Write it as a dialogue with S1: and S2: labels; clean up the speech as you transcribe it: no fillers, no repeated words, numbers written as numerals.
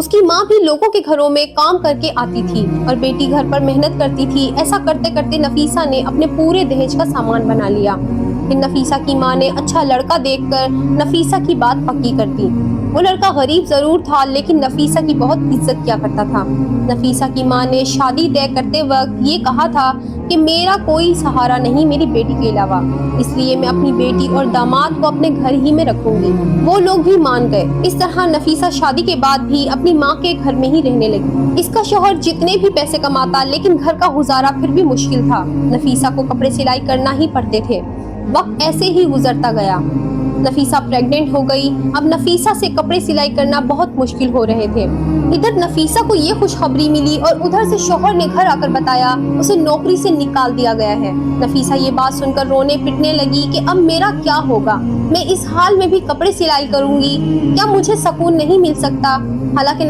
S1: اس کی ماں بھی لوگوں کے گھروں میں کام کر کے آتی تھی اور بیٹی گھر پر محنت کرتی تھی۔ ایسا کرتے کرتے نفیسہ نے اپنے پورے دہیج کا سامان بنا لیا۔ پھر نفیسہ کی ماں نے اچھا لڑکا دیکھ کر نفیسہ کی بات پکی کر دی۔ وہ لڑکا غریب ضرور تھا لیکن نفیسہ کی بہت عزت کیا کرتا تھا۔ نفیسہ کی ماں نے شادی طے کرتے وقت یہ کہا تھا کہ میرا کوئی سہارا نہیں میری بیٹی کے علاوہ، اس لیے میں اپنی بیٹی اور داماد کو اپنے گھر ہی میں رکھوں گی۔ وہ لوگ بھی مان گئے۔ اس طرح نفیسہ شادی کے بعد بھی اپنی ماں کے گھر میں ہی رہنے لگی۔ اس کا شوہر جتنے بھی پیسے کماتا لیکن گھر کا گزارا پھر بھی مشکل تھا۔ نفیسہ کو کپڑے سلائی کرنا ہی پڑتے تھے۔ وقت ایسے ہی گزرتا گیا۔ نفیسہ پریگننٹ ہو گئی۔ اب نفیسہ سے کپڑے سلائی کرنا بہت مشکل ہو رہے تھے۔ ادھر نفیسہ کو یہ خوشخبری ملی اور ادھر سے شوہر نے گھر آ کر بتایا اسے نوکری سے نکال دیا گیا ہے۔ نفیسہ یہ بات سن کر رونے پٹنے لگی کہ اب میرا کیا ہوگا؟ میں اس حال میں بھی کپڑے سلائی کروں گی؟ کیا مجھے سکون نہیں مل سکتا؟ حالانکہ